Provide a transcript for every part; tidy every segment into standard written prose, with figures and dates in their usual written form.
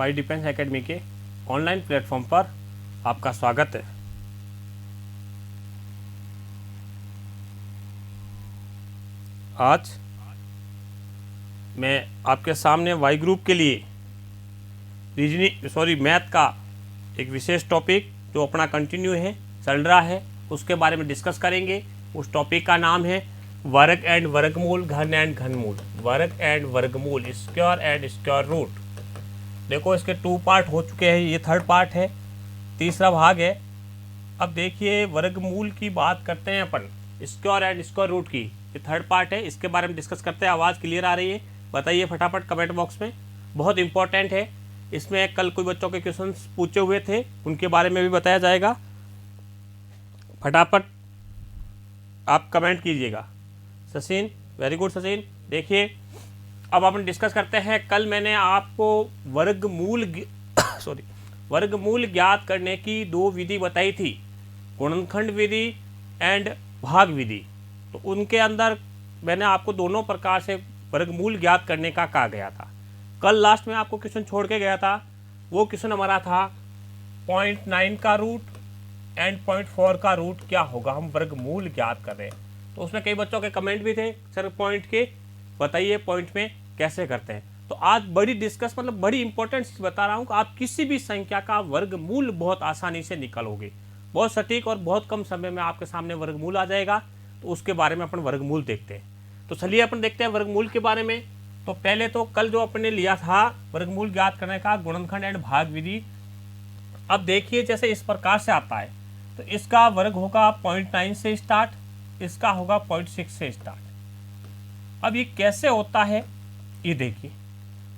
Y defence academy के online platform पर आपका स्वागत है। आज मैं आपके सामने वाई ग्रुप के लिए मैथ का एक विशेष टॉपिक जो अपना कंटिन्यू है, चल रहा है, उसके बारे में डिस्कस करेंगे। उस टॉपिक का नाम है वर्ग एंड वर्गमूल, घन एंड घनमूल, वर्ग एंड वर्गमूल, स्क्वायर एंड स्क्वायर रूट। देखो इसके 2 पार्ट हो चुके हैं, ये 3rd पार्ट है, तीसरा भाग है। अब देखिए वर्गमूल की बात करते हैं अपन, स्क्वायर एंड स्क्वायर रूट की, ये 3rd पार्ट है, इसके बारे में डिस्कस करते हैं। आवाज़ क्लियर आ रही है? बताइए फटाफट कमेंट बॉक्स में। बहुत इंपॉर्टेंट है, इसमें कल कोई बच्चों के क्वेश्चंस पूछे हुए थे, उनके बारे में भी बताया जाएगा। फटाफट आप कमेंट कीजिएगा। Sachin, very good Sachin. देखिए अब अपन डिस्कस करते हैं। कल मैंने आपको वर्गमूल ज्ञात करने की 2 विधि बताई थी, गुणनखंड विधि एंड भाग विधि। तो उनके अंदर मैंने आपको दोनों प्रकार से वर्गमूल ज्ञात करने का कहा गया था। कल लास्ट में आपको क्वेश्चन छोड़ के गया था, वो क्वेश्चन हमारा था 0.9 का रूट एंड 0.4 का रूट क्या होगा, हम वर्गमूल ज्ञात कर रहे हैं। तो उसमें कई बच्चों के कमेंट भी थे, सर पॉइंट के बताइए पॉइंट में कैसे करते हैं। तो आज बड़ी डिस्कस, मतलब बड़ी इंपॉर्टेंट चीज़ बता रहा हूँ कि आप किसी भी संख्या का वर्गमूल बहुत आसानी से निकालोगे, बहुत सटीक और बहुत कम समय में आपके सामने वर्गमूल आ जाएगा। तो उसके बारे में अपन वर्गमूल देखते हैं। तो चलिए अपन देखते हैं वर्गमूल के बारे में। तो पहले तो कल जो अपन ने लिया था वर्गमूल ज्ञात करने का, गुणनखंड एंड भाग विधि। अब देखिए जैसे इस प्रकार से आता है, तो इसका वर्ग होगा 0.9 से स्टार्ट, इसका होगा 0.6 से स्टार्ट। अब ये कैसे होता है ये देखिए,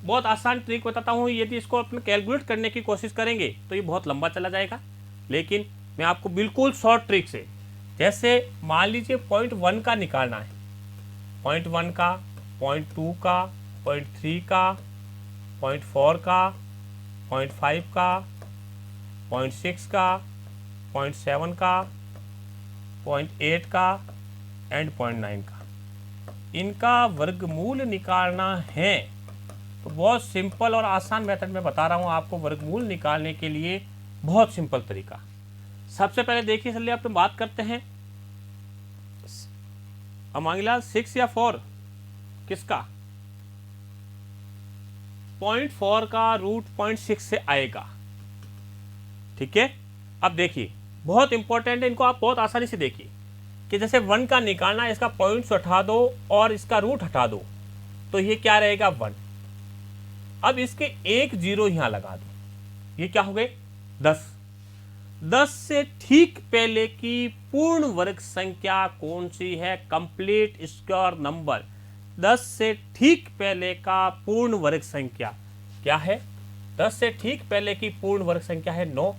बहुत आसान ट्रिक बताता हूँ। यदि इसको अपन कैलकुलेट करने की कोशिश करेंगे तो ये बहुत लंबा चला जाएगा, लेकिन मैं आपको बिल्कुल शॉर्ट ट्रिक से, जैसे मान लीजिए 0.1 का निकालना है, 0.1 का, 0.2 का, 0.3 का, 0.4 का, 0.5 का, 0.6 का, 0.7 का, 0.8 का एंड 0.9 का, इनका वर्गमूल निकालना है। तो बहुत सिंपल और आसान मेथड में बता रहा हूँ आपको वर्गमूल निकालने के लिए, बहुत सिंपल तरीका। सबसे पहले देखिए, चलिए आप बात करते हैं अमांगीलाल 6 या 4 किसका? 0.4 का रूट 0.6 से आएगा, ठीक है। अब देखिए बहुत इंपॉर्टेंट है, इनको आप बहुत आसानी से देखिए कि जैसे 1 का निकालना है, इसका पॉइंट्स हटा दो और इसका रूट हटा दो, तो ये क्या रहेगा 1। अब इसके एक 0 यहां लगा दो, ये क्या हो गए 10। 10 से ठीक पहले की पूर्ण वर्ग संख्या कौन सी है? Complete square number. 10 से ठीक पहले का पूर्ण वर्ग संख्या क्या है? 10 से ठीक पहले की पूर्ण वर्ग संख्या है 9।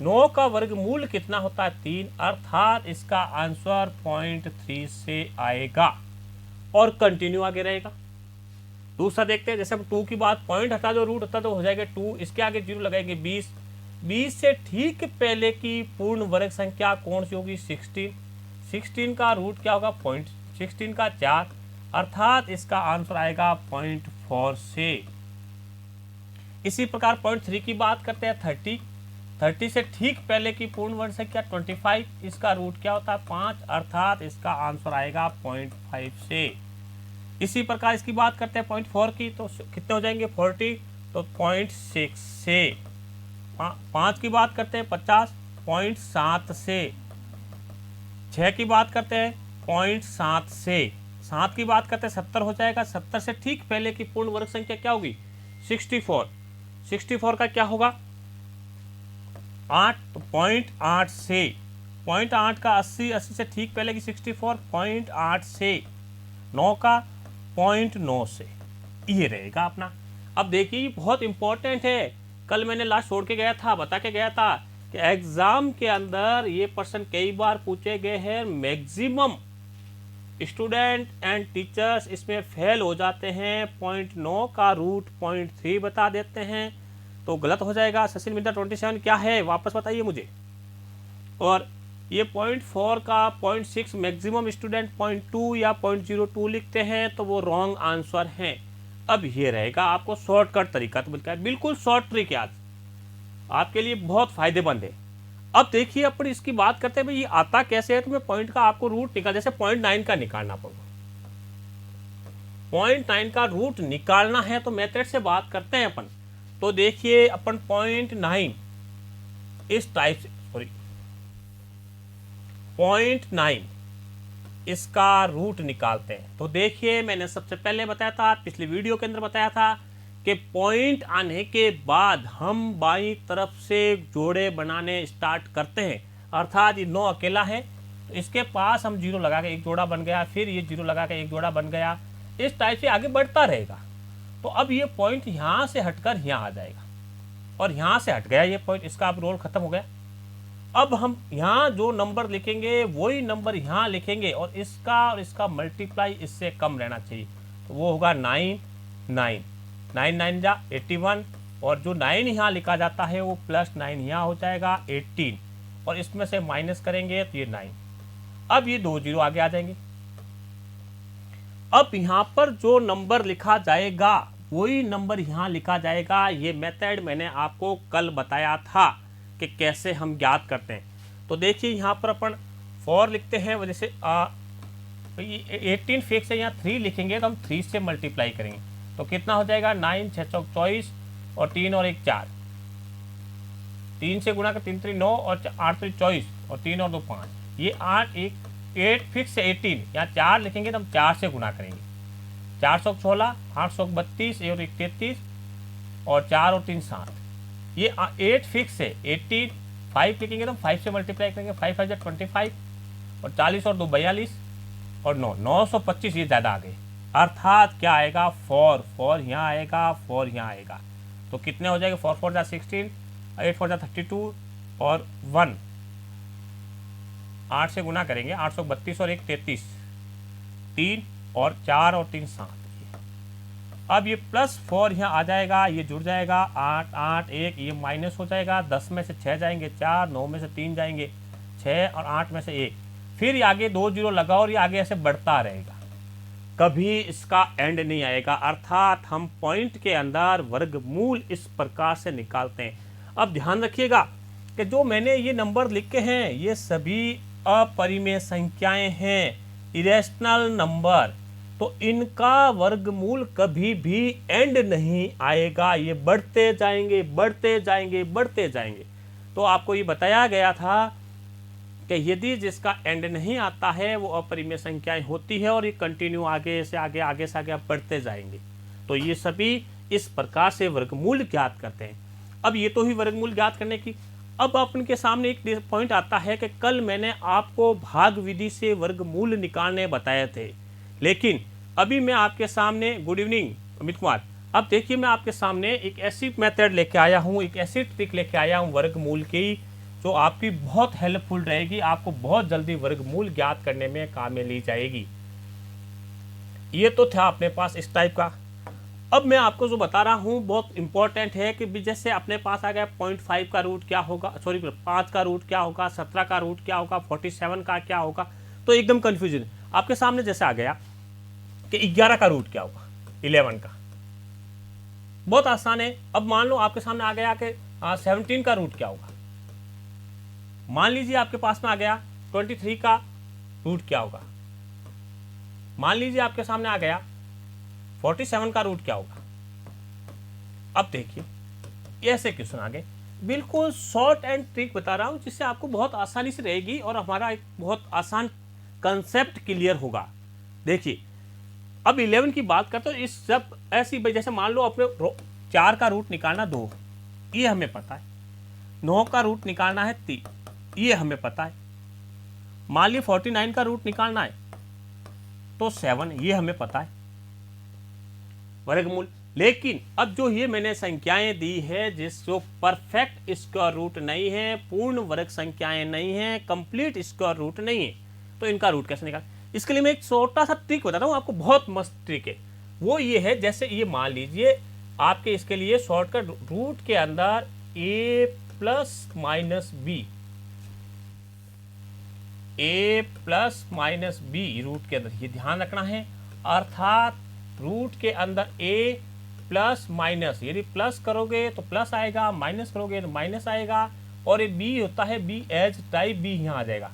9 का वर्गमूल कितना होता है? 3, अर्थात इसका आंसर 0.3 से आएगा और कंटिन्यू आगे रहेगा। दूसरा देखते हैं, जैसे हम 2 की बात, पॉइंट हटा दो, रूट हटा दो, हो जाएगा 2, इसके आगे 0 लगाएंगे 20। 20 से ठीक पहले की पूर्ण वर्ग संख्या कौन सी होगी? 16। 16 का रूट क्या होगा? 16 का 4, अर्थात इसका आंसर आएगा 0.4 से। इसी प्रकार 0.3 की बात करते हैं, 30। 30 से ठीक पहले की पूर्ण वर्ग संख्या 25, इसका रूट क्या होता है? 5, अर्थात इसका आंसर आएगा 0.5 से। इसी प्रकार इसकी बात करते हैं 0.4 की, तो कितने हो जाएंगे? 40, तो 0.6 से। 5 की बात करते हैं 50, 0.7 से। 6 की बात करते हैं 0.7 से। 7 की बात करते हैं 70 हो जाएगा। 70 से ठीक पहले की पूर्ण वर्ग संख्या क्या होगी? 64। 64 का क्या होगा? 8, तो 0.8 से। 0.8 का 80, 80 से ठीक पहले की 64, 0.8 से। 9 का 0.9 से, ये रहेगा अपना। अब देखिए बहुत इंपॉर्टेंट है, कल मैंने लास्ट छोड़ के गया था, बता के गया था कि एग्जाम के अंदर ये प्रश्न कई बार पूछे गए हैं। मैक्सिमम स्टूडेंट एंड टीचर्स इसमें फेल हो जाते हैं। 0.9 का रूट 0.3 बता देते हैं, तो गलत हो जाएगा। सचिन मित्रा 27 क्या है वापस बताइए मुझे। और ये 0.4 का 0.6 मैक्सिमम स्टूडेंट 0.2 या 0.02 लिखते हैं, तो वो रॉन्ग आंसर है। अब ये रहेगा आपको शॉर्टकट तरीका, तो बोलता है बिल्कुल शॉर्ट ट्रिक है, आज आपके लिए बहुत फायदेमंद है। अब देखिए अपन इसकी बात करते हैं भाई ये आता कैसे है, तो मैं पॉइंट का आपको रूट निकाल, जैसे 0.9 का निकालना पड़ेगा, 0.9 का रूट निकालना है तो मेथड से बात करते हैं अपन। तो देखिए अपन 0.9 इस टाइप से, सॉरी 0.9 इसका रूट निकालते हैं। तो देखिए मैंने सबसे पहले बताया था, पिछली वीडियो के अंदर बताया था कि पॉइंट आने के बाद हम बाईं तरफ से जोड़े बनाने स्टार्ट करते हैं, अर्थात ये 9 अकेला है तो इसके पास हम 0 लगा के एक जोड़ा बन गया, फिर ये 0 लगा के एक जोड़ा बन गया, इस टाइप से आगे बढ़ता रहेगा। तो अब ये पॉइंट यहाँ से हटकर यहाँ आ जाएगा और यहाँ से हट गया ये पॉइंट, इसका अब रोल खत्म हो गया। अब हम यहाँ जो नंबर लिखेंगे वही नंबर यहाँ लिखेंगे और इसका मल्टीप्लाई इससे कम रहना चाहिए, तो वो होगा 9 9 9 9 जा 81, और जो 9 यहाँ लिखा जाता है वो +9 यहाँ हो जाएगा 18, और इसमें से माइनस करेंगे तो ये 9। अब ये 2 0 आगे आ जाएंगे। अब यहाँ पर जो नंबर लिखा जाएगा वही नंबर यहाँ लिखा जाएगा। ये मेथड मैंने आपको कल बताया था कि कैसे हम ज्ञात करते हैं। तो देखिए यहाँ पर अपन 4 लिखते हैं, वजह से 18 फिक्स है, यहाँ 3 लिखेंगे तो हम 3 से मल्टीप्लाई करेंगे तो कितना हो जाएगा 9 6 चौक 24 और 3 और 1 4, 3 से गुणा कर 3 3 9 और 8 3 24 और 3 और 2 5, ये 8 फिक्स है 18, यहाँ 4 लिखेंगे तो हम 4 से गुणा करेंगे, 4 सौ 16 8 सौ 32 और 1 33 और 4 और 3 7, ये 8 फिक्स है 18, 5 लिखेंगे तो हम 5 से मल्टीप्लाई करेंगे, 5 5 25 और 40 और 2 42 और 9 925, ये ज़्यादा आ गए, अर्थात क्या आएगा 4 यहाँ आएगा, 4 यहाँ आएगा। तो कितने हो जाएगा 4 4 जा 16, 8 4 जा 32 और 1 8 से गुना करेंगे 832 और 1 33, 3 और 4 और 3 7। अब ये +4 यहाँ आ जाएगा, ये जुड़ जाएगा 8 8 1, ये माइनस हो जाएगा, 10 में से 6 जाएंगे 4, 9 में से 3 जाएंगे 6 और 8 में से 1, फिर ये आगे 2 0 लगाओ और ये आगे ऐसे बढ़ता रहेगा, कभी इसका एंड नहीं आएगा, अर्थात हम पॉइंट के अंदर वर्गमूल इस प्रकार से निकालते हैं। अब ध्यान रखिएगा कि जो मैंने ये नंबर लिखे हैं ये सभी अपरिमेय संख्याएं हैं, इरेशनल नंबर, तो इनका वर्गमूल कभी भी एंड नहीं आएगा, ये बढ़ते जाएंगे बढ़ते जाएंगे बढ़ते जाएंगे। तो आपको ये बताया गया था कि यदि जिसका एंड नहीं आता है वो अपरिमेय संख्याएं होती है और ये कंटिन्यू आगे से आगे आगे से आगे बढ़ते जाएंगे। तो ये सभी इस प्रकार से वर्गमूल ज्ञात करते हैं। अब ये तो ही वर्गमूल ज्ञात करने की, अब अपन के सामने एक पॉइंट आता है कि कल मैंने आपको भाग विधि से वर्गमूल निकालने बताए थे, लेकिन अभी मैं आपके सामने, गुड इवनिंग अमित कुमार, अब देखिए मैं आपके सामने एक ऐसी मेथड लेके आया हूँ, एक ऐसी ट्रिक लेके आया हूँ वर्गमूल की जो आपकी बहुत हेल्पफुल रहेगी, आपको बहुत जल्दी वर्गमूल ज्ञात करने में काम में ली जाएगी। ये तो था अपने पास इस टाइप का। अब मैं आपको जो बता रहा हूँ बहुत इंपॉर्टेंट है कि जैसे अपने पास आ गया 0.5 का रूट क्या होगा, सॉरी 5 का रूट क्या होगा, 17 का रूट क्या होगा, 47 का क्या होगा, तो एकदम कन्फ्यूजन आपके सामने जैसे आ गया कि 11 का रूट क्या होगा, 11 का, बहुत आसान है। अब मान लो आपके सामने आ गया कि 17 का रूट क्या होगा, मान लीजिए आपके पास में आ गया 23 का रूट क्या होगा, मान लीजिए आपके सामने आ गया 47 का रूट क्या होगा। अब देखिए ऐसे क्वेश्चन आ गए, बिल्कुल शॉर्ट एंड ट्रिक बता रहा हूं जिससे आपको बहुत आसानी से रहेगी और हमारा एक बहुत आसान कंसेप्ट क्लियर होगा। देखिए अब 11 की बात करते हो, इस सब ऐसी जैसे मान लो अपने 4 का रूट निकालना 2, ये हमें पता है, 9 का रूट निकालना है 3, ये हमें पता है, मान ली 49 का रूट निकालना है तो 7, ये हमें पता है वर्गमूल। लेकिन अब जो ये मैंने संख्याएं दी है जिसको परफेक्ट स्क्वायर रूट नहीं है, पूर्ण वर्ग संख्याएं नहीं है, कंप्लीट स्क्वायर रूट नहीं है, तो इनका रूट कैसे निकाल, इसके लिए मैं एक छोटा सा ट्रिक बताता हूँ आपको, बहुत मस्त ट्रिक है। वो ये है, जैसे ये मान लीजिए आपके इसके लिए शॉर्टकट रूट के अंदर a plus minus b, a plus minus b root के अंदर, ये ध्यान रखना है, अर्थात रूट के अंदर ए प्लस माइनस, यदि प्लस करोगे तो प्लस आएगा, माइनस करोगे तो माइनस आएगा, और ये बी होता है बी एज टाइप, बी यहाँ आ जाएगा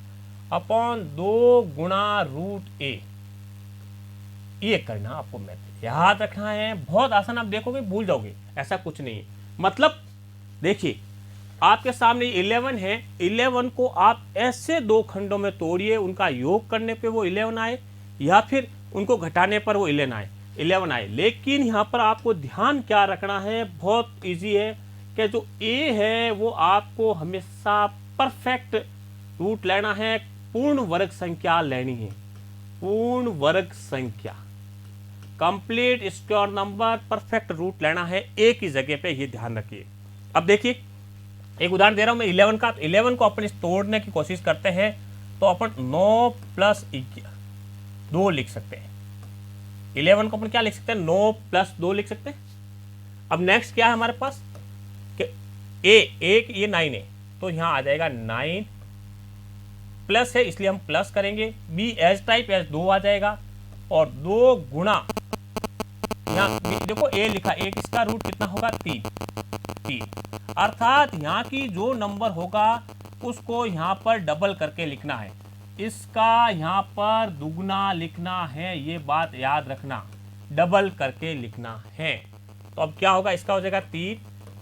अपॉन 2 गुणा रूट ए। ये करना आपको मैथ याद रखना है, बहुत आसान, आप देखोगे भूल जाओगे, ऐसा कुछ नहीं है। मतलब देखिए आपके सामने 11 है, 11 को आप ऐसे दो खंडों में तोड़िए, उनका योग करने पे वो 11 आए या फिर उनको घटाने पर वो 11 आए। लेकिन यहाँ पर आपको ध्यान क्या रखना है, बहुत इजी है कि जो ए है वो आपको हमेशा परफेक्ट रूट लेना है, पूर्ण वर्ग संख्या लेनी है, पूर्ण वर्ग संख्या, complete square number, perfect root लेना है एक ही जगह पे, ये ध्यान रखिए। अब देखिए एक उदाहरण दे रहा हूं मैं 11 का, तो 11 को अपन तोड़ने की कोशिश करते हैं, तो अपन 9 प्लस 2 लिख सकते हैं। 11 को अपन क्या लिख सकते हैं, 9 प्लस 2 लिख सकते हैं। अब नेक्स्ट क्या है हमारे पास कि एक ये 9 है, तो यहां आ जाएगा 9 प्लस है इसलिए हम प्लस करेंगे, बी एज टाइप एज 2 आ जाएगा, और 2 गुणा, यहाँ देखो ए लिखा, एक इसका रूट कितना होगा 3, अर्थात यहाँ की जो नंबर होगा उसको यहाँ पर डबल करके लिखना है, इसका यहाँ पर दुगना लिखना है, ये बात याद रखना, डबल करके लिखना है। तो अब क्या होगा, इसका हो जाएगा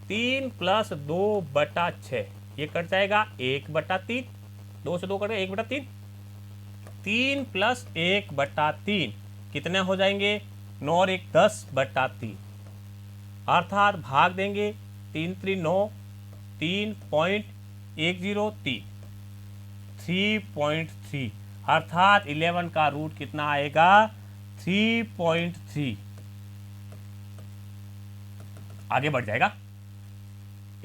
3 प्लस 2/6, ये कट जाएगा 1/3, 2 से 2 कट गए 1/3, 3 प्लस 1/3 कितने हो जाएंगे, 9 और 1 10/3, अर्थात भाग देंगे 3 3 9, 3.103, 3.3, अर्थात 11 का रूट कितना आएगा 3.3। आगे बढ़ जाएगा,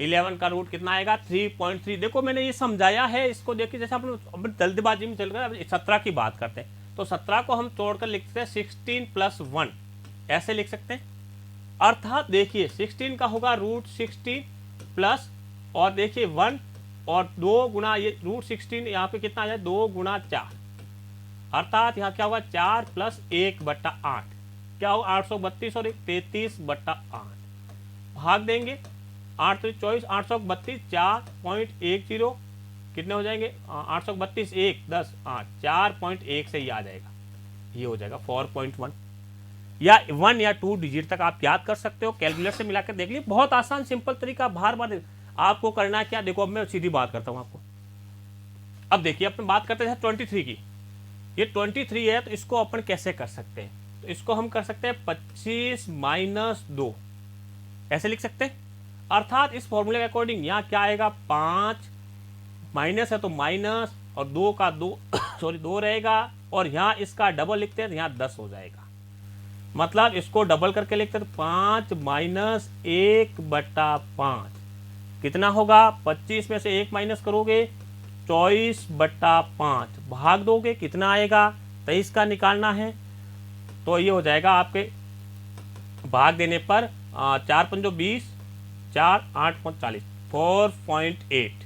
11 का रूट कितना आएगा 3.3। देखो मैंने ये समझाया है, इसको देखिए, जैसे अपन जल्दबाजी में चल गए, 17 की बात करते हैं, तो 17 को हम तोड़कर लिखते हैं 16 + 1, ऐसे लिख सकते हैं। अर्थात देखिए 16 का होगा रूट 16 प्लस, और देखिए 1 और 2 गुना, ये रूट 16 यहाँ पे कितना आ जाए 2 गुणा 4, अर्थात यहाँ क्या होगा 4 प्लस 1/8, क्या होगा 832 और 33/8, भाग देंगे 8 3 24, 832, 4.10 कितने हो जाएंगे 832, 1 10 8, 4.1 से ही आ जाएगा, ये हो जाएगा 4.1, या 1 या 2 डिजिट तक आप याद कर सकते हो, कैलकुलेटर से मिलाकर देख लीजिए, बहुत आसान सिंपल तरीका, बार बार आपको करना क्या। देखो अब मैं सीधी बात करता हूं आपको, अब देखिए अपन बात करते हैं 23 की, ये 23 है, तो इसको अपन कैसे कर सकते हैं, तो इसको हम कर सकते हैं 25 - 2, ऐसे लिख सकते हैं, अर्थात इस फॉर्मूले के अकॉर्डिंग यहाँ क्या आएगा 5 माइनस है तो माइनस, और 2 का 2 सॉरी 2 रहेगा, और यहाँ इसका डबल लिखते हैं तो यहाँ 10 हो जाएगा, मतलब इसको डबल करके लिखते हैं तो 5 - 1/5 कितना होगा, 25 में से 1 माइनस करोगे 24/5, भाग दोगे कितना आएगा 23 का निकालना है, तो ये हो जाएगा आपके भाग देने पर 4 × 5 = 20, 4 8 × 5 = 40, 4.8,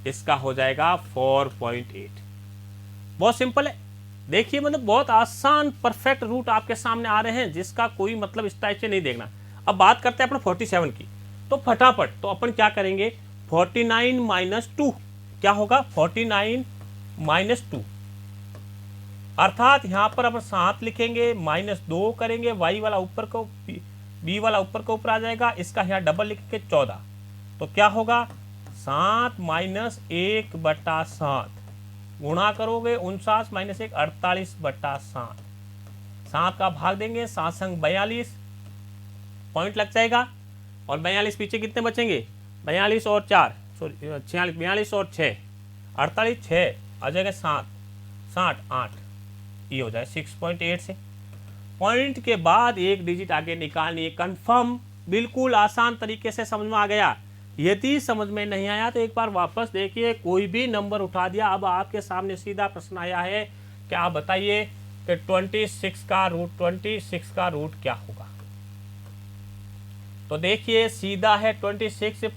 इसका हो जाएगा 4.8। बहुत सिंपल है, देखिए मतलब बहुत आसान परफेक्ट रूट आपके सामने आ रहे हैं, जिसका कोई मतलब इस टाइप से नहीं देखना। अब बात करते हैं अपन 47 की, तो फटाफट तो अपन क्या करेंगे 49 - 2 क्या होगा 49 - 2, अर्थात यहां पर अपन 7 लिखेंगे, -2 करेंगे, y वाला ऊपर को b वाला ऊपर को ऊपर आ जाएगा, इसका यहाँ डबल लिखेंगे 14, तो क्या होगा 7 - 1/7, गुणा करोगे 49 - 1 48/7, 7 का भाग देंगे 7 संग 42, पॉइंट लग जाएगा, और 42 पीछे कितने बचेंगे 42 और 4 सॉरी 46, 42 और 6 48, 6 आ जाएगा 7 60 8, ये हो जाए 6.8 से। पॉइंट के बाद एक डिजिट आगे निकालनी है, कंफर्म, बिल्कुल आसान तरीके से समझ में आ गया। यदि समझ में नहीं आया तो एक बार वापस देखिए, कोई भी नंबर उठा दिया, अब आपके सामने सीधा प्रश्न आया है कि आप बताइए कि 26 का रूट क्या होगा। तो देखिए सीधा है 26,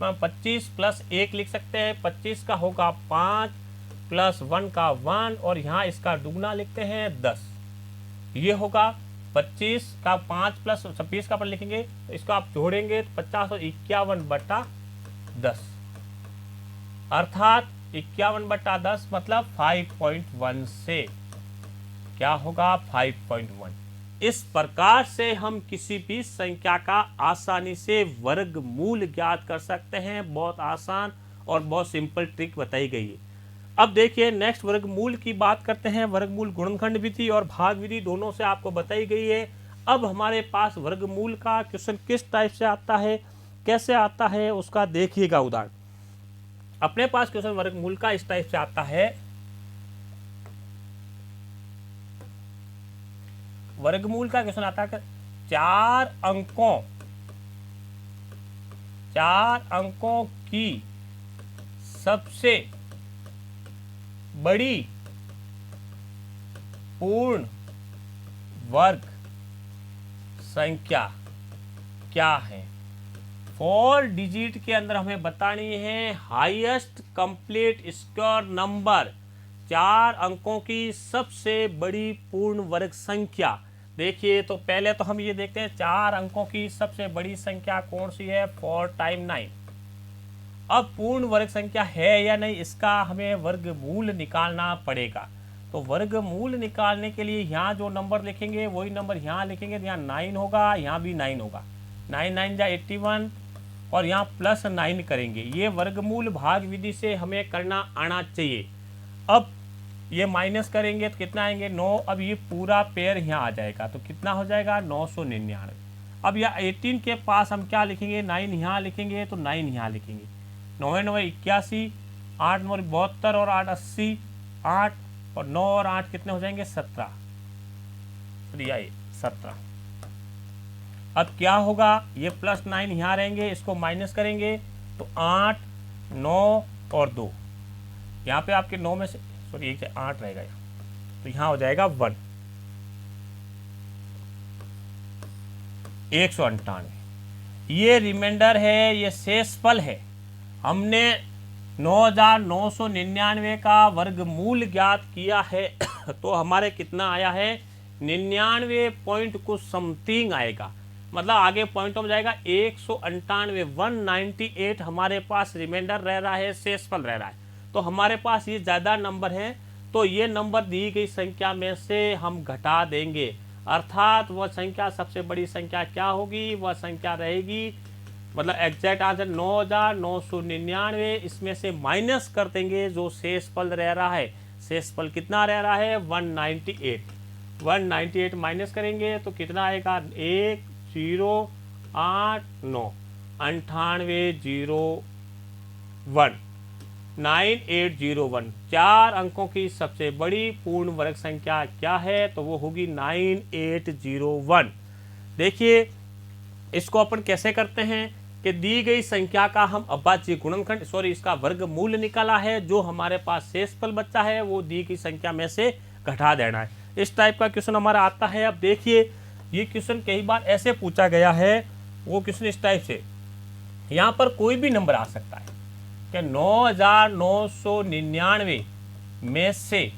25 + 1 लिख सकते हैं, 25 का होगा 5 + 1 का 1, और यहाँ इसका दुगना लिखते हैं 10, ये होगा 25 का 5 प्लस 26 का अपन लिखेंगे, तो इसको आप जोड़ेंगे तो 50 और 51/10, अर्थात 51/10 मतलब 5.1 से क्या होगा 5.1। इस प्रकार से हम किसी भी संख्या का आसानी से वर्गमूल ज्ञात कर सकते हैं। बहुत आसान और बहुत सिंपल ट्रिक बताई गई है। अब देखिए नेक्स्ट वर्गमूल की बात करते हैं। वर्गमूल गुणनखंड विधि और भाग विधि दोनों से आपको बताई गई है। अब हमारे पास वर्गमूल का क्वेश्चन किस टाइप से आता है, कैसे आता है, उसका देखिएगा उदाहरण। अपने पास क्वेश्चन वर्गमूल का इस टाइप से आता है। वर्गमूल का क्वेश्चन आता है 4 अंकों की सबसे बड़ी पूर्ण वर्ग संख्या क्या है। 4 डिजिट के अंदर हमें बतानी है हाईएस्ट कंप्लीट स्क्वायर नंबर, 4 अंकों की सबसे बड़ी पूर्ण वर्ग संख्या। देखिए तो पहले तो हम ये देखते हैं 4 अंकों की सबसे बड़ी संख्या कौन सी है, 4 टाइम 9। अब पूर्ण वर्ग संख्या है या नहीं, इसका हमें वर्गमूल निकालना पड़ेगा। तो वर्गमूल निकालने के लिए यहाँ जो नंबर लिखेंगे वही नंबर यहाँ लिखेंगे, तो यहाँ 9 होगा, यहाँ भी 9 होगा, 9 9 जा 81 और यहाँ प्लस 9 करेंगे। ये वर्गमूल भाग विधि से हमें करना आना चाहिए। अब ये माइनस करेंगे तो कितना आएंगे 9। अब ये पूरा पेयर यहाँ आ जाएगा तो कितना हो जाएगा 999। अब यह 18 के पास हम क्या लिखेंगे, 9 यहाँ लिखेंगे तो 9 यहाँ लिखेंगे, 9 9 81, 8 9 72 और 8 80, 8 और 9 और 8 कितने हो जाएंगे 17, 17। अब क्या होगा, ये प्लस 9 यहाँ रहेंगे, इसको माइनस करेंगे तो 8 9 और 2, यहाँ पे आपके 9 में से सॉरी 1 से 8 रहेगा, तो यहाँ हो जाएगा 1, 198। ये रिमाइंडर है, ये शेषफल है। हमने 9999 का वर्गमूल ज्ञात किया है तो हमारे कितना आया है 99 पॉइंट कुछ समथिंग आएगा, मतलब आगे पॉइंट में जाएगा 198, 198 हमारे पास रिमाइंडर रह रहा है, शेषफल रह रहा है। तो हमारे पास ये ज़्यादा नंबर है, तो ये नंबर दी गई संख्या में से हम घटा देंगे, अर्थात वह संख्या सबसे बड़ी संख्या क्या होगी, वह संख्या रहेगी, मतलब एग्जैक्ट आंसर 9999। इसमें से माइनस कर देंगे जो शेषफल रह रहा है। शेषफल कितना रह रहा है 198, 198 माइनस करेंगे तो कितना आएगा 1089, 9801, 9801। 4 अंकों की सबसे बड़ी पूर्ण वर्ग संख्या क्या है, तो वो होगी 9801। देखिए इसको अपन कैसे करते हैं कि दी गई संख्या का हम अभाज्य गुणनखंड इसका वर्गमूल निकाला है, जो हमारे पास शेषफल बचा है वो दी गई संख्या में से घटा देना है। इस टाइप का क्वेश्चन हमारा आता है। अब देखिए ये क्वेश्चन कई बार ऐसे पूछा गया है, वो क्वेश्चन इस टाइप से, यहाँ पर कोई भी नंबर आ सकता है कि 9999 में से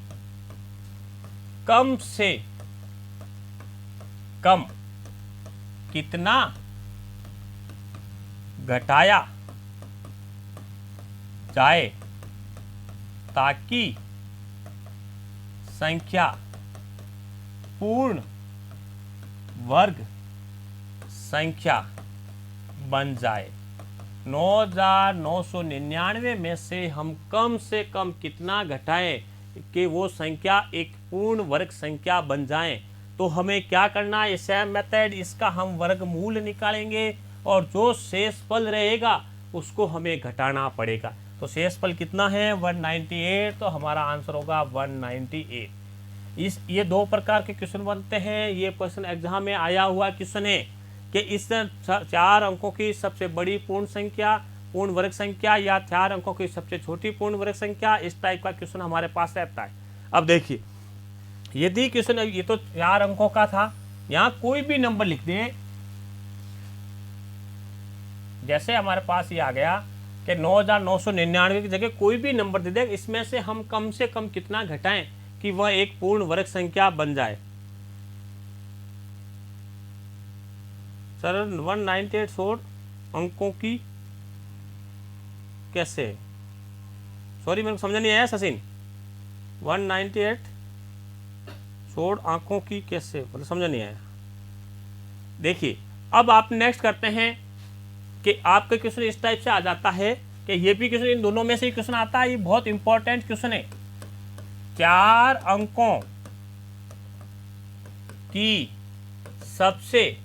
कम कितना घटाया जाए ताकि संख्या पूर्ण वर्ग संख्या बन जाए। 9999 में से हम कम से कम कितना घटाएं कि वो संख्या एक पूर्ण वर्ग संख्या बन जाए। तो हमें क्या करना है, सेम मेथड, इसका हम वर्गमूल निकालेंगे और जो शेषफल रहेगा उसको हमें घटाना पड़ेगा। तो शेषफल कितना है 198, तो हमारा आंसर होगा 198। ये 2 प्रकार के क्वेश्चन बनते हैं। ये क्वेश्चन एग्जाम में आया हुआ क्वेश्चन है कि इस 4 अंकों की सबसे बड़ी पूर्ण वर्ग संख्या या 4 अंकों की सबसे छोटी पूर्ण वर्ग संख्या, इस टाइप का क्वेश्चन हमारे पास रहता है। अब देखिए यदि क्वेश्चन, ये तो 4 अंकों का था, यहाँ कोई भी नंबर लिख दें, जैसे हमारे पास ये आ गया कि 9999 की जगह कोई भी नंबर दे दे, इसमें से हम कम से कम कितना घटाएं कि वह एक पूर्ण वर्ग संख्या बन जाए। सर 198 जोड़ अंकों की कैसे, सॉरी मेरे को समझ नहीं आया सचिन, 198 जोड़ अंकों की कैसे, मतलब समझ नहीं आया। देखिए अब आप नेक्स्ट करते हैं कि आपका क्वेश्चन इस टाइप से आ जाता है कि ये भी क्वेश्चन इन दोनों में से क्वेश्चन आता है, ये बहुत इंपॉर्टेंट क्वेश्चन है। 4 अंकों की सबसे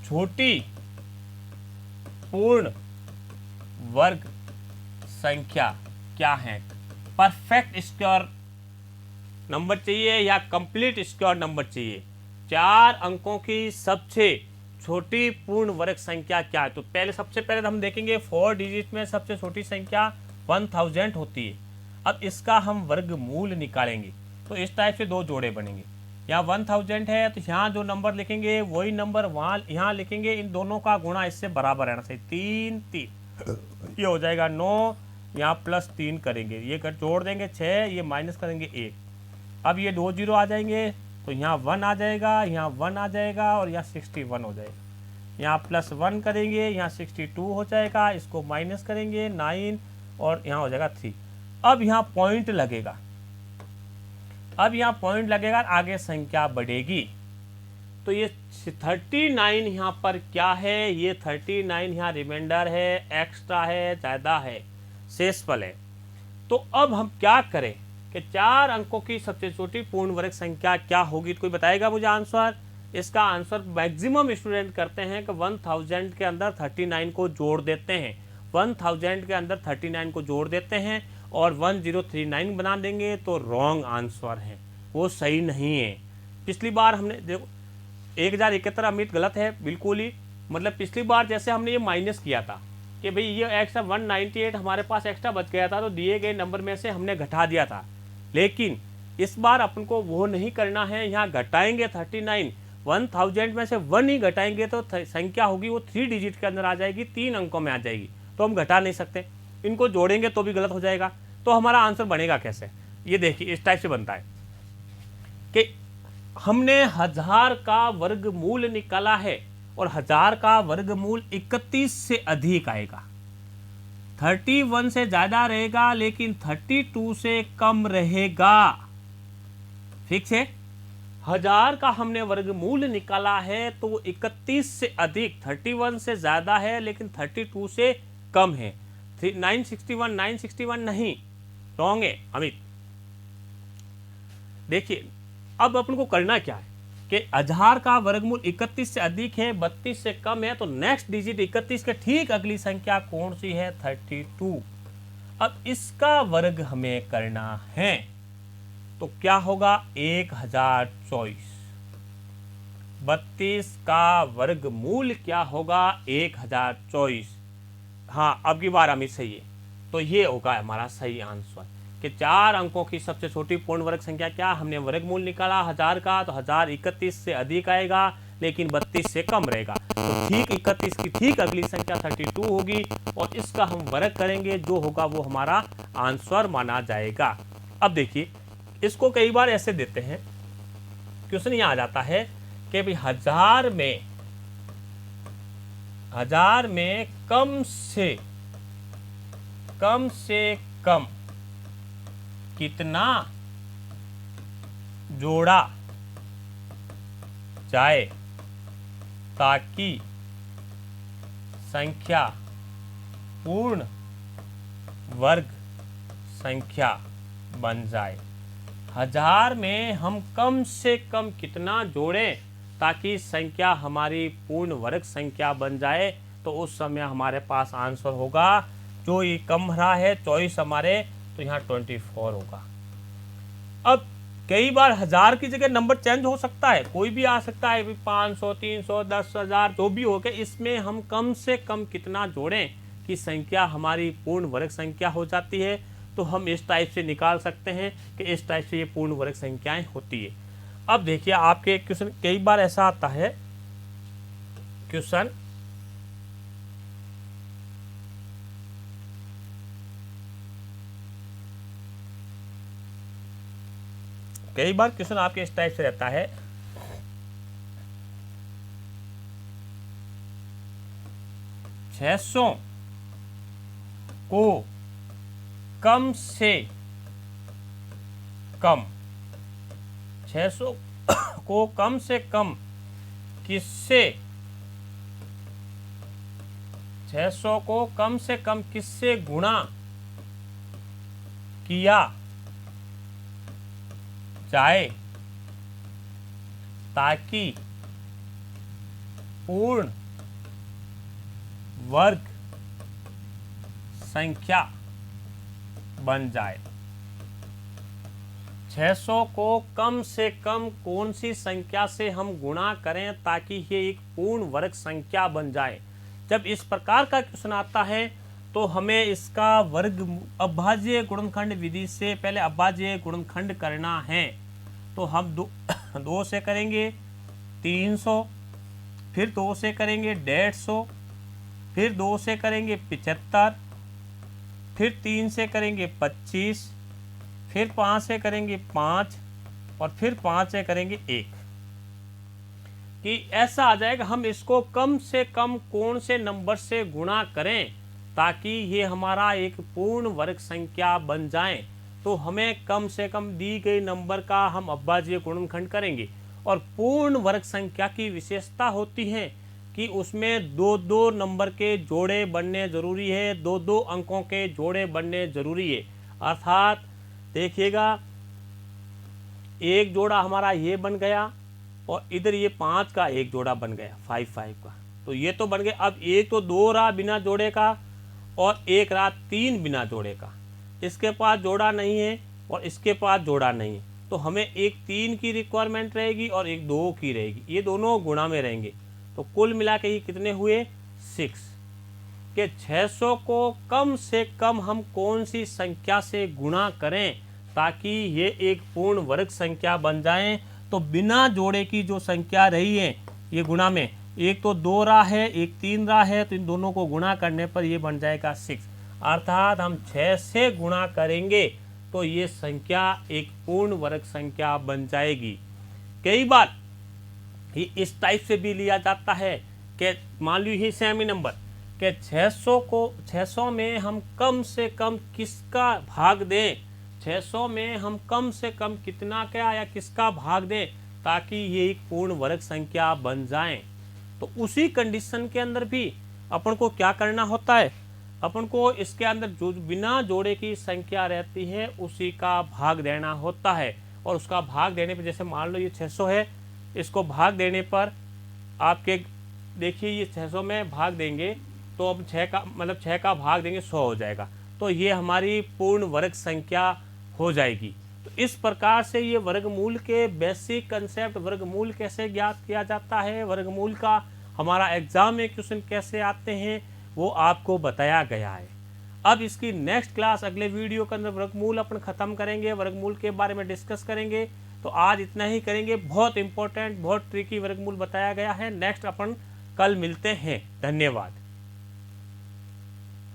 छोटी पूर्ण वर्ग संख्या क्या है। परफेक्ट स्क्वायर नंबर चाहिए या कंप्लीट स्क्वायर नंबर चाहिए। 4 अंकों की सबसे छोटी पूर्ण वर्ग संख्या क्या है। तो सबसे पहले हम देखेंगे 4 डिजिट में सबसे छोटी संख्या 1000 होती है। अब इसका हम वर्गमूल निकालेंगे तो इस टाइप से 2 जोड़े बनेंगे। यहाँ 1000 है तो यहाँ जो नंबर लिखेंगे वही नंबर वहाँ यहाँ लिखेंगे, इन दोनों का गुणा इससे बराबर रहना चाहिए। 3 3 ये हो जाएगा 9, यहाँ +3 करेंगे, ये कर जोड़ देंगे 6, ये माइनस करेंगे 1। अब ये 2 0 आ जाएंगे तो यहाँ 1 आ जाएगा, यहाँ 1 आ जाएगा और यहाँ 61 हो जाएगा। यहाँ +1 करेंगे, यहाँ 62 हो जाएगा, इसको माइनस करेंगे 9 और यहाँ हो जाएगा 3। अब यहाँ पॉइंट लगेगा, अब यहाँ पॉइंट लगेगा, आगे संख्या बढ़ेगी। तो ये 39 यहाँ पर क्या है, ये 39 यहाँ रिमाइंडर है, एक्स्ट्रा है, ज़्यादा है, शेषफल है। तो अब हम क्या करें कि 4 अंकों की सबसे छोटी पूर्ण वर्ग संख्या क्या होगी। तो कोई बताएगा मुझे आंसर। इसका आंसर मैक्सिमम स्टूडेंट करते हैं कि 1000 के अंदर 39 को जोड़ देते हैं, 1000 के अंदर 39 को जोड़ देते हैं और 1039 बना देंगे। तो रॉन्ग आंसर है, वो सही नहीं है। पिछली बार हमने देखो 1071 अमित गलत है बिल्कुल ही, मतलब पिछली बार जैसे हमने ये माइनस किया था कि भाई ये एक्स्ट्रा 198 हमारे पास एक्स्ट्रा बच गया था तो दिए गए नंबर में से हमने घटा दिया था। लेकिन इस बार अपन को वो नहीं करना है, यहाँ घटाएंगे 39, 1000 में से 1 ही घटाएंगे तो संख्या होगी वो 3 डिजिट के अंदर आ जाएगी, 3 अंकों में आ जाएगी। तो हम घटा नहीं सकते, इनको जोड़ेंगे तो भी गलत हो जाएगा। तो हमारा आंसर बनेगा कैसे, ये देखिए इस टाइप से बनता है कि हमने 1000 का वर्गमूल निकाला है और 1000 का वर्गमूल 31 से अधिक आएगा। 31 से ज्यादा रहेगा लेकिन 32 से कम रहेगा। फिक्स है, 1000 का हमने वर्गमूल निकाला है तो वो 31 से अधिक, 31 से ज्यादा है लेकिन 32 से कम है। 961 नहीं, रॉन्ग है अमित। देखिए अब अपन को करना क्या है कि 1000 का वर्गमूल 31 से अधिक है, 32 से कम है, तो नेक्स्ट डिजिट 31 के ठीक अगली संख्या कौन सी है, 32। अब इसका वर्ग हमें करना है तो क्या होगा, 1024। 32 का वर्गमूल क्या होगा, 1024। हाँ अब की बार अमित सही है, तो ये होगा हमारा सही आंसर कि 4 अंकों की सबसे छोटी पूर्ण वर्ग संख्या क्या, हमने वर्गमूल निकाला 1000 का तो 1000 31 से अधिक आएगा लेकिन 32 से कम रहेगा। तो ठीक 31 की ठीक अगली संख्या 32 होगी और इसका हम वर्ग करेंगे, जो होगा वो हमारा आंसर माना जाएगा। अब देखिए इसको कई बार ऐसे देते हैं, क्वेश्चन ये आ जाता है कि भाई 1000 में कम से कम कितना जोड़ा जाए ताकि संख्या पूर्ण वर्ग संख्या बन जाए। 1000 में हम कम से कम कितना जोड़ें ताकि संख्या हमारी पूर्ण वर्ग संख्या बन जाए। तो उस समय हमारे पास आंसर होगा, जो ये कम रहा है चॉइस हमारे, तो यहाँ 24 होगा। अब कई बार 1000 की जगह नंबर चेंज हो सकता है, कोई भी आ सकता है, 500 300 10,000 जो भी हो गए। इसमें हम कम से कम कितना जोड़ें कि संख्या हमारी पूर्ण वर्ग संख्या हो जाती है। तो हम इस टाइप से निकाल सकते हैं कि इस टाइप से ये पूर्ण वर्ग संख्याएं होती है। अब देखिए आपके क्वेश्चन कई बार ऐसा आता है, क्वेश्चन आपके इस टाइप से रहता है 600 को कम से कम 600 को कम से कम किससे 600 को कम से कम किससे गुणा किया जाए ताकि पूर्ण वर्ग संख्या बन जाए। 600 को कम से कम कौन सी संख्या से हम गुणा करें ताकि ये एक पूर्ण वर्ग संख्या बन जाए। जब इस प्रकार का क्वेश्चन आता है तो हमें इसका वर्ग अभाज्य गुणनखंड विधि से पहले अभाज्य गुणनखंड करना है। तो हम 2 से करेंगे 300, फिर 2 से करेंगे 150, फिर 2 से करेंगे 75, फिर 3 से करेंगे 25, फिर 5 से करेंगे 5 और फिर 5 से करेंगे 1। कि ऐसा आ जाएगा हम इसको कम से कम कौन से नंबर से गुणा करें ताकि ये हमारा एक पूर्ण वर्ग संख्या बन जाए। तो हमें कम से कम दी गई नंबर का हम अभाज्य गुणनखंड करेंगे। और पूर्ण वर्ग संख्या की विशेषता होती है कि उसमें 2-2 नंबर के जोड़े बनने जरूरी है, 2-2 अंकों के जोड़े बनने जरूरी है। अर्थात देखिएगा एक जोड़ा हमारा ये बन गया और इधर ये 5 का एक जोड़ा बन गया 5 का, तो ये तो बन गया। अब एक तो 2 रहा बिना जोड़े का और एक रहा 3 बिना जोड़े का। इसके पास जोड़ा नहीं है और इसके पास जोड़ा नहीं है, तो हमें एक 3 की रिक्वायरमेंट रहेगी और एक 2 की रहेगी। ये दोनों गुणा में रहेंगे तो कुल मिला के ये कितने हुए 6। के 600 को कम से कम हम कौन सी संख्या से गुणा करें ताकि ये एक पूर्ण वर्ग संख्या बन जाए। तो बिना जोड़े की जो संख्या रही है ये गुणा में, एक तो 2 रहा है एक 3 रहा है, तो इन दोनों को गुणा करने पर ये बन जाएगा 6। अर्थात हम 6 से गुणा करेंगे तो ये संख्या एक पूर्ण वर्ग संख्या बन जाएगी। कई बार ये इस टाइप से भी लिया जाता है कि मान लीजिए सेमी नंबर के 600 में हम कम से कम किसका भाग दें, 600 में हम कम से कम कितना क्या या किसका भाग दें ताकि ये एक पूर्ण वर्ग संख्या बन जाए। तो उसी कंडीशन के अंदर भी अपन को क्या करना होता है, अपन को इसके अंदर जो बिना जोड़े की संख्या रहती है उसी का भाग देना होता है। और उसका भाग देने पर जैसे मान लो ये 600 है, इसको भाग देने पर आपके देखिए ये 600 में भाग देंगे तो अब 6 का भाग देंगे 100 हो जाएगा, तो ये हमारी पूर्ण वर्ग संख्या हो जाएगी। तो इस प्रकार से ये वर्गमूल के बेसिक कंसेप्ट, वर्गमूल कैसे ज्ञात किया जाता है, वर्गमूल का हमारा एग्जाम में क्वेश्चन कैसे आते हैं वो आपको बताया गया है। अब इसकी नेक्स्ट क्लास अगले वीडियो के अंदर वर्गमूल अपन खत्म करेंगे, वर्गमूल के बारे में डिस्कस करेंगे। तो आज इतना ही करेंगे। बहुत इंपॉर्टेंट बहुत ट्रिकी वर्गमूल बताया गया है। नेक्स्ट अपन कल मिलते हैं। धन्यवाद।